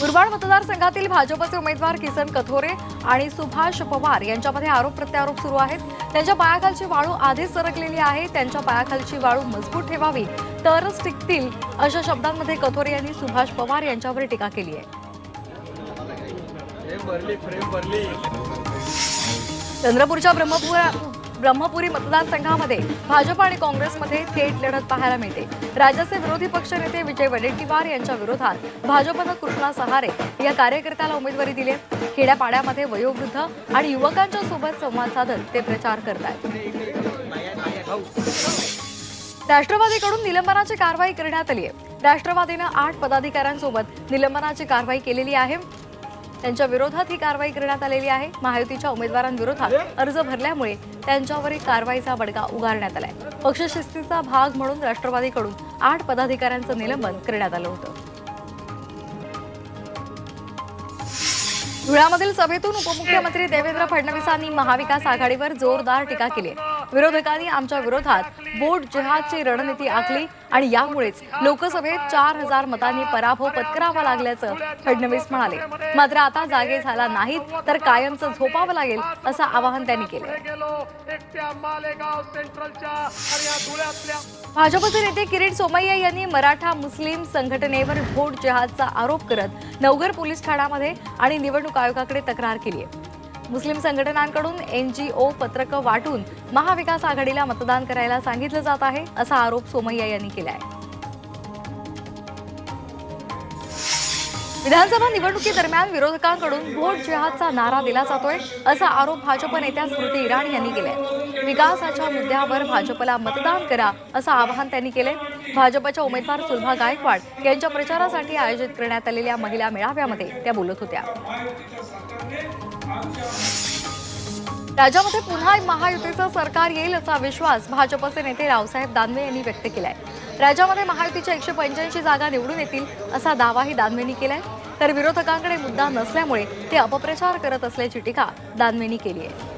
मुरबाड मतदारसंघातील भाजपचे उमेदवार किसन कथोरे आणि सुभाष पवार यांच्यामध्ये आरोप प्रत्यारोप सुरू आहेत। त्यांच्या पायाखालची वाळू आधीच सरकलेली आहे। त्यांच्या पायाखालची वाळू मजबूत ठेवावी तरच टिकतील अशा शब्दांमध्ये कथोरे यांनी सुभाष पवार यांच्यावर टीका केली आहे। चंद्रपूरच्या ब्रह्मपुरी मतदारसंघामध्ये भाजप आणि काँग्रेसमध्ये थेट लढत पाहायला मिळते। राज्याचे विरोधी पक्षनेते विजय वडेट्टीवार यांच्या विरोधात भाजपनं कृष्णा सहारे या कार्यकर्त्याला उमेदवारी दिली। खेड्यापाड्यामध्ये वयोवृद्ध आणि युवकांच्या सोबत संवाद साधत ते प्रचार करतात। राष्ट्रवादीकडून निलंबनाची कारवाई करण्यात आली आहे। राष्ट्रवादीने 8 पदाधिकाऱ्यांसोबत निलंबनाची कारवाई केलेली आहे। त्यांच्या विरोधात ही कारवाई करण्यात आलेली आहे। महायुतीच्या उमेदवारांविरोधात अर्ज भरल्यामुळे त्यांच्यावर कारवाईचा बडगा उगारण्यात आलाय। पक्षशिस्तीचा भाग म्हणून राष्ट्रवादीकडून 8 पदाधिकाऱ्यांचं निलंबन करण्यात आलं होतं। धुळ्यामधील सभेतून उपमुख्यमंत्री देवेंद्र फडणवीसांनी महाविकास आघाडीवर जोरदार टीका केली। विरोधकांनी आमच्या विरोधात वोट जिहादची रणनीती आखली आणि यामुळेच लोकसभेत 4000 मतांनी पराभव पत्करावा लागल्याचं फडणवीस म्हणाले। मात्र आता जागे झाला नाहीत तर कायमचं झोपावं लागेल असं आवाहन त्यांनी केलं। भाजपचे नेते किरीट सोमय्या यांनी मराठा मुस्लिम संघटनेवर वोट जिहादचा आरोप करत नवघर पोलीस ठाण्यामध्ये आणि निवडणूक आयोगाकडे तक्रार केली आहे। मुस्लिम संघटनांकडून NGO पत्रकं वाटून महाविकास आघाडीला मतदान करायला सांगितलं जात आहे असा आरोप सोमय्या यांनी केला आहे। विधानसभा निवडणुकीदरम्यान विरोधकांकडून वोट जिहादचा नारा दिला जातोय असा आरोप भाजप नेत्या स्मृती इराणी यांनी केलाय। विकासाच्या मुद्द्यावर भाजपला मतदान करा असं आवाहन त्यांनी केलंय। भाजपच्या उमेदवार सुलभा गायकवाड यांच्या प्रचारासाठी आयोजित करण्यात आलेल्या महिला मेळाव्यामध्ये त्या बोलत होत्या। राज्यामध्ये पुन्हा महायुतीचं सरकार येईल असा विश्वास भाजपचे नेते रावसाहेब दानवे यांनी व्यक्त केलाय। राज्यामध्ये महायुतीच्या 185 जागा निवडून येतील असा दावाही दानवेंनी केलाय। तर विरोधकांकडे मुद्दा नसल्यामुळे ते अपप्रचार करत असल्याची टीका दानवेंनी केली आहे।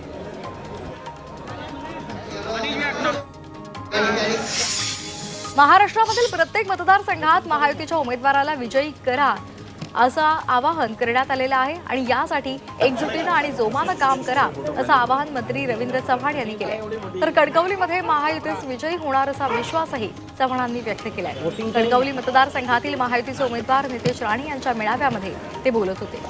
महाराष्ट्रामधील प्रत्येक मतदारसंघात महायुतीच्या उमेदवाराला विजयी करा असं आवाहन करण्यात आलेलं आहे आणि यासाठी एकजुटीनं आणि जोमानं काम करा असं आवाहन मंत्री रवींद्र चव्हाण यांनी केलंय। तर कणकवलीमध्ये महायुतीस विजयी होणार असा विश्वासही चव्हाणांनी व्यक्त केलाय। कणकवली मतदारसंघातील महायुतीचे उमेदवार नितेश राणे यांच्या मेळाव्यामध्ये ते बोलत होते।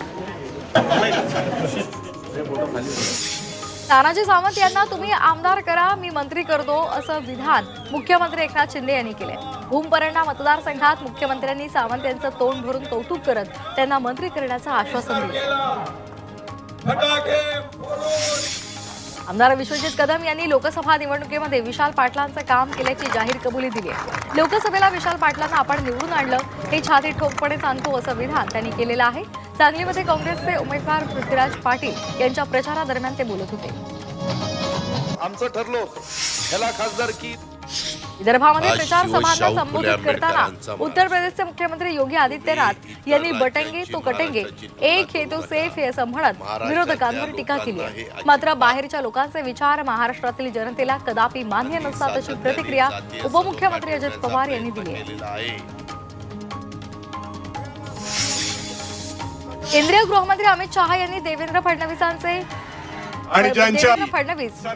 तानाजी सावंत यांना तुम्ही आमदार करा मी मंत्री करतो असं विधान मुख्यमंत्री एकनाथ शिंदे यांनी केलंय। भूमपरंडा मतदारसंघात मुख्यमंत्र्यांनी सावंत यांचं तोंड भरून कौतुक करत त्यांना मंत्री करण्याचं आश्वासन दिलं। आमदार विश्वजित कदम यांनी लोकसभा निवडणुकीमध्ये विशाल पाटलांचं काम केल्याची जाहीर कबुली दिली आहे। लोकसभेला विशाल पाटलांना आपण निवडून आणलं हे छाती ठोकपणे सांगतो असं विधान त्यांनी केलेलं आहे। सांगलीमध्ये काँग्रेसचे उमेदवार पृथ्वीराज पाटील यांच्या प्रचारादरम्यान ते बोलत होते। आमचं ठरलो ह्याला खासदारकी। विदर्भामध्ये प्रचार सभांना संबोधित करताना उत्तर प्रदेशचे मुख्यमंत्री योगी आदित्यनाथ यांनी बटेंगे तो कटेंगे एक है तो सेफ है असं म्हणत विरोधकांवर टीका केली आहे। मात्र बाहेरच्या लोकांचे विचार महाराष्ट्रातील जनतेला कदापि मान्य नसतात अशी प्रतिक्रिया उपमुख्यमंत्री अजित पवार यांनी दिली आहे। केंद्रीय गृहमंत्री अमित शहा यांनी देवेंद्र फडणवीस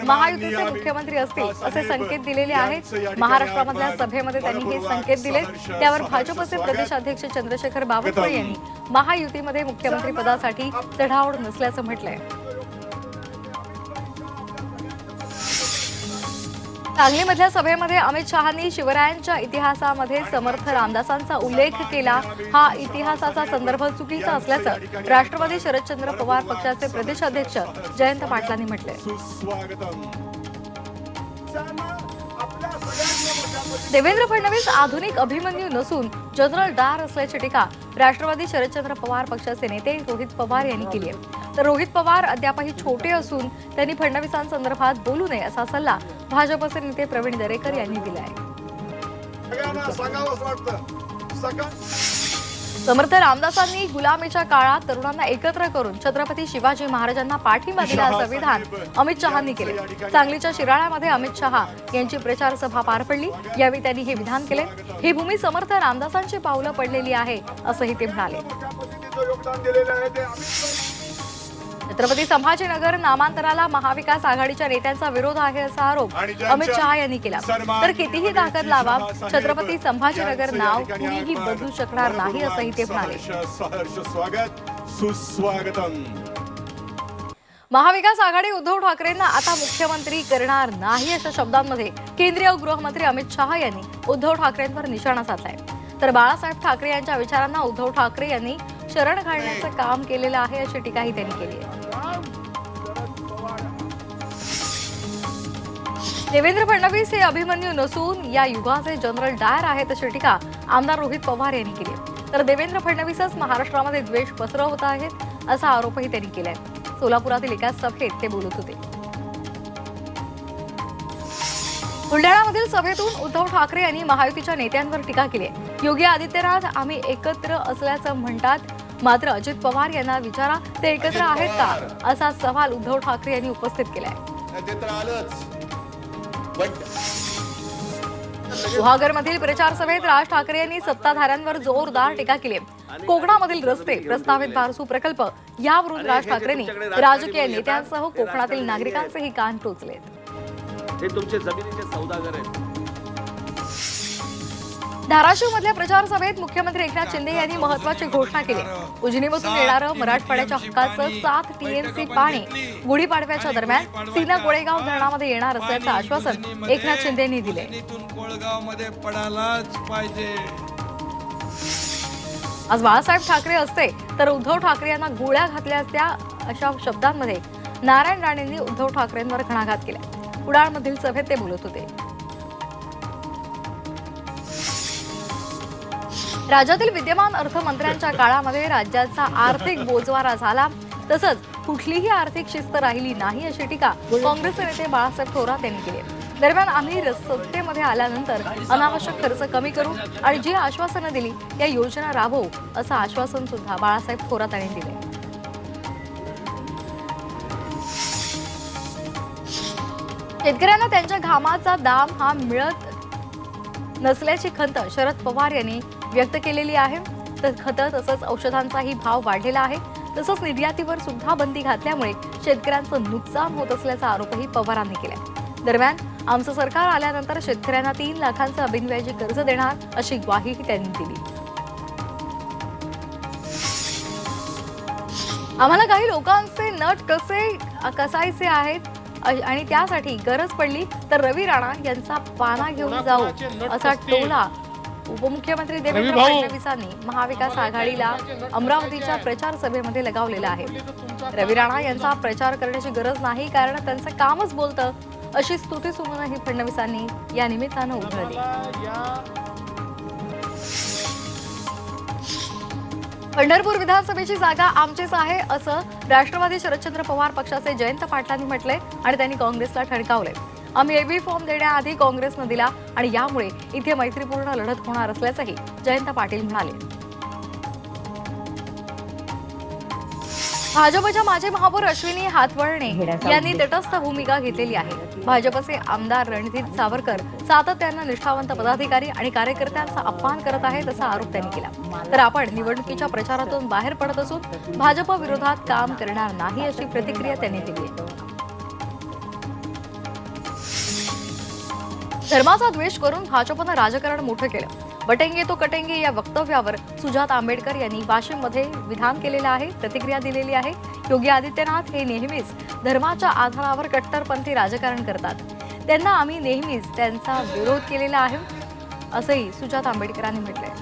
महायुतीचे मुख्यमंत्री असतील असे संकेत दिलेले आहेत। महाराष्ट्रामधल्या सभेमध्ये त्यांनी हे संकेत दिले। त्यावर भाजपचे प्रदेशाध्यक्ष चंद्रशेखर बावनकुळे यांनी महायुतीमध्ये मुख्यमंत्री पदासाठी चढाओढ नसल्याचं म्हटलंय। सांगलीमधल्या सभेमध्ये अमित शहांनी शिवरायांच्या इतिहासामध्ये समर्थ रामदासांचा उल्लेख केला। हा इतिहासाचा संदर्भ चुकीचा असल्याचं राष्ट्रवादी शरदचंद्र पवार पक्षाचे प्रदेशाध्यक्ष जयंत पाटलांनी म्हटलंय। देवेंद्र फडणवीस आधुनिक अभिमन्यू नसून जनरल डार असल्याची टीका राष्ट्रवादी शरदचंद्र पवार पक्षाचे नेते रोहित पवार यांनी केली आहे। तर रोहित पवार अद्यापही छोटे असून त्यांनी फडणवीसांसंदर्भात बोलू नये असा सल्ला भाजपचे नेते प्रवीण दरेकर यांनी दिला आहे। समर्थ रामदासांनी गुलामीच्या काळात तरुणांना एकत्र करून छत्रपती शिवाजी महाराजांना पाठिंबा दिला असं विधान अमित शहांनी केले। सांगलीच्या शिराळ्यामध्ये अमित शहा यांची प्रचार सभा पार पडली। यावेळी त्यांनी हे विधान केले। ही भूमी समर्थ रामदासांची पावलं पडलेली आहे असंही ते म्हणाले। महत्त्वाचं योगदान दिलेलं आहे ते अमित छत्रपती संभाजीनगर नामांतराला महाविकास आघाडीच्या नेत्यांचा विरोध आहे असा आरोप अमित शहा यांनी केला. तर कितीही ताकद लावा, छत्रपती संभाजीनगर नाव कुणीही बदलू शकणार नाही असंही ते म्हणाले. सहर्ष स्वागत सुस्वागतम. महाविकास आघाडी उद्धव ठाकरेंना आता मुख्यमंत्री करणार नाही अशा शब्दांमध्ये केंद्रीय गृहमंत्री अमित शहा यांनी उद्धव ठाकरेंवर निशाणा साधलाय. तर बाळासाहेब ठाकरे यांच्या विचारांना उद्धव ठाकरे यांनी शरण घालण्याचं काम केलेलं आहे अशी टीकाही त्यांनी केली आहे. देवेंद्र फडणवीस हे अभिमन्यू नसून या युगाचे जनरल डायर आहेत अशी टीका आमदार रोहित पवार यांनी केली. तर देवेंद्र फडणवीसच महाराष्ट्रामध्ये द्वेष पसरवत आहेत असा आरोपही त्यांनी केलाय. सोलापुरातील एका सभेत ते बोलत होते. बुलढाणामधील सभेतून उद्धव ठाकरे यांनी महायुतीच्या नेत्यांवर टीका केली आहे. योगी आदित्यनाथ आम्ही एकत्र असल्याचं म्हणतात, मात्र अजित पवार यांना विचारा ते एकत्र आहेत का असा सवाल उद्धव ठाकरे यांनी उपस्थित केलाय. गुहागरमधील प्रचार सभेत राज ठाकरे यांनी सत्ताधाऱ्यांवर जोरदार टीका केली. कोकणामधील रस्ते, प्रस्तावित बारसू प्रकल्प यावरून राज ठाकरेंनी राजकीय नेत्यांसह कोकणातील नागरिकांचेही कान टोचलेत. हे तुमचे जमिनीचे सौदागर आहेत. धाराशिव मधल्या प्रचार सभेत मुख्यमंत्री एकनाथ शिंदे यांनी महत्त्वाची घोषणा केली. उजनीमधून येणारं मराठवाड्याच्या हक्काचं 7 टीएमसी पाणी गुढीपाडव्याच्या दरम्यान सीना कोळेगाव धरणामध्ये येणार असल्याचं आश्वासन एकनाथ शिंदे यांनी दिले. आज बाळासाहेब ठाकरे असते तर उद्धव ठाकरे यांना गोळ्या घातल्या असत्या अशा शब्दांमध्ये नारायण राणेंनी उद्धव ठाकरेंवर घणाघात केला. कुडाळमधील सभेत ते बोलत होते. राज्यातील विद्यमान अर्थमंत्र्यांच्या काळामध्ये राज्याचा आर्थिक बोजवारा झाला, तसंच कुठलीही आर्थिक शिस्त राहिली नाही अशी टीका काँग्रेसचे नेते बाळासाहेब थोरात यांनी केली. दरम्यान आम्ही सत्तेमध्ये आल्यानंतर अनावश्यक खर्च कमी करू आणि जी आश्वासनं दिली या योजना राबवू असं आश्वासन सुद्धा बाळासाहेब थोरात यांनी दिले. शेतकऱ्यांना त्यांच्या घामाचा दाम हा मिळत नसल्याची खंत शरद पवार यांनी व्यक्त केलेली आहे. तर खतं तसंच औषधांचाही भाव वाढलेला आहे. तसंच निर्यातीवर सुद्धा बंदी घातल्यामुळे शेतकऱ्यांचं नुकसान होत असल्याचा आरोपही पवारांनी केला. दरम्यान आमचं सरकार आल्यानंतर शेतकऱ्यांना 3 लाखांचं बिनव्याजी कर्ज देणार अशी ग्वाहीही त्यांनी दिली. आम्हाला काही लोकांचे नट कसायचे आहेत आणि त्यासाठी गरज पडली तर रवी राणा यांचा पाना घेऊन जाऊ असा टोला उपमुख्यमंत्री देवेंद्र फडणवीसांनी महाविकास आघाडीला अमरावतीच्या प्रचार सभेमध्ये लगावलेला आहे. रवी राणा यांचा प्रचार करण्याची गरज नाही, कारण त्यांचं कामच बोलतं अशी स्तुतीसुमनही फडणवीसांनी या निमित्तानं उधळली. पंढरपूर विधानसभेची जागा आमचीच आहे असं राष्ट्रवादी शरदचंद्र पवार पक्षाचे जयंत पाटलांनी म्हटलंय आणि त्यांनी काँग्रेसला ठणकावलंय. आम्ही एबी फॉर्म देण्याआधी काँग्रेसनं दिला आणि यामुळे इथे मैत्रीपूर्ण लढत होणार असल्याचंही जयंत पाटील म्हणाले. भाजपच्या माजी महापौर अश्विनी हातवळणे यांनी तटस्थ भूमिका घेतलेली आहे. भाजपचे आमदार रणजित सावरकर सातत्यानं निष्ठावंत पदाधिकारी आणि कार्यकर्त्यांचा अपमान करत आहेत असा आरोप त्यांनी केला. तर आपण निवडणुकीच्या प्रचारातून बाहेर पडत असून भाजप विरोधात काम करणार नाही अशी प्रतिक्रिया त्यांनी दिली. धर्माचा द्वेष करून भाजपनं राजकारण मोठं केलं. बटेंगे तो कटेंगे या वक्तव्यावर सुजात आंबेडकर यांनी वाशिममध्ये विधान केलेलं आहे, प्रतिक्रिया दिलेली आहे. योगी आदित्यनाथ हे नेहमीच धर्माच्या आधारावर कट्टरपंथी राजकारण करतात. त्यांना आम्ही नेहमीच त्यांचा विरोध केलेला आहे असंही सुजात आंबेडकरांनी म्हटलंय.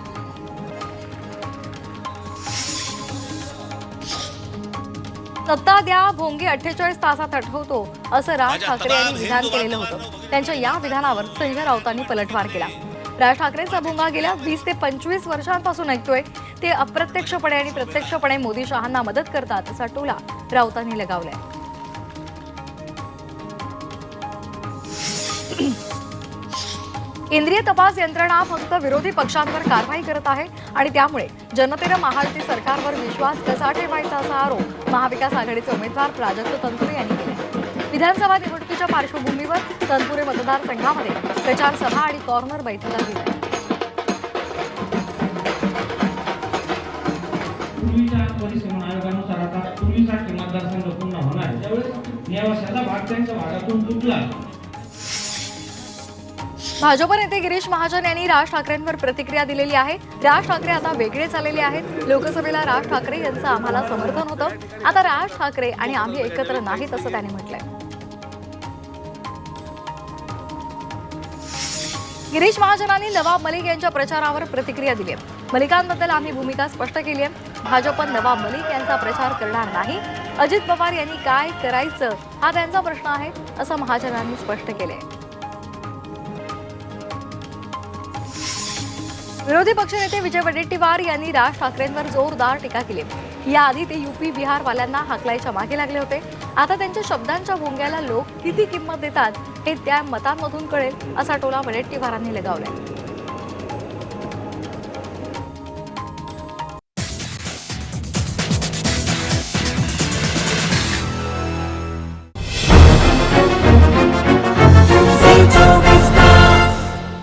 सत्ता द्या भोंगे 48 तासात हटवतो असं राज ठाकरे यांनी विधान केलेलं होतं. त्यांच्या या विधानावर संजय राऊतांनी पलटवार केला. राज ठाकरेंचा भोंगा गेल्या 20 ते 25 वर्षांपासून ऐकतोय. ते अप्रत्यक्षपणे आणि प्रत्यक्षपणे मोदी शहांना मदत करतात असा टोला राऊतांनी लगावलाय. केंद्रीय तपास यंत्रणा फक्त विरोधी पक्षांवर कारवाई करत आहे आणि त्यामुळे जनतेनं महायुती सरकारवर विश्वास कसा ठेवायचा असा आरोप महाविकास आघाडीचे उमेदवार प्राजक्त तनपुरे यांनी केला. विधानसभा निवडणुकीच्या पार्श्वभूमीवर तनपुरे मतदारसंघामध्ये प्रचार सभा आणि कॉर्नर बैठका घेतल्या. पूर्वीच्या परिसीमन आयोगानुसार आता पूर्वीसारखे मतदारसंघ पूर्ण होणार आहे. त्यावेळेस नेवाशाचा भाग त्यांच्या भागातून तुटला. भाजप नेते गिरीश महाजन यांनी राज ठाकरेंवर प्रतिक्रिया दिलेली आहे. राज ठाकरे आता वेगळे झालेले आहेत. लोकसभेला राज ठाकरे यांचं आम्हाला समर्थन होतं. आता राज ठाकरे आणि आम्ही एकत्र नाहीत असं त्यांनी म्हटलंय. गिरीश महाजनांनी नवाब मलिक यांच्या प्रचारावर प्रतिक्रिया दिली आहे. मलिकांबद्दल आम्ही भूमिका स्पष्ट केली आहे. भाजप नवाब मलिक यांचा प्रचार करणार नाही. अजित पवार यांनी काय करायचं हा त्यांचा प्रश्न आहे असं महाजनांनी स्पष्ट केलंय. विरोधी पक्षनेते विजय वडेट्टीवार यांनी राज ठाकरेंवर जोरदार टीका केली. याआधी ते यूपी बिहारवाल्यांना हाकलायच्या मागे लागले होते. आता त्यांच्या शब्दांच्या भोंग्याला लोक किती किंमत देतात हे त्या मतांमधून कळेल असा टोला वडेट्टीवारांनी लगावलाय.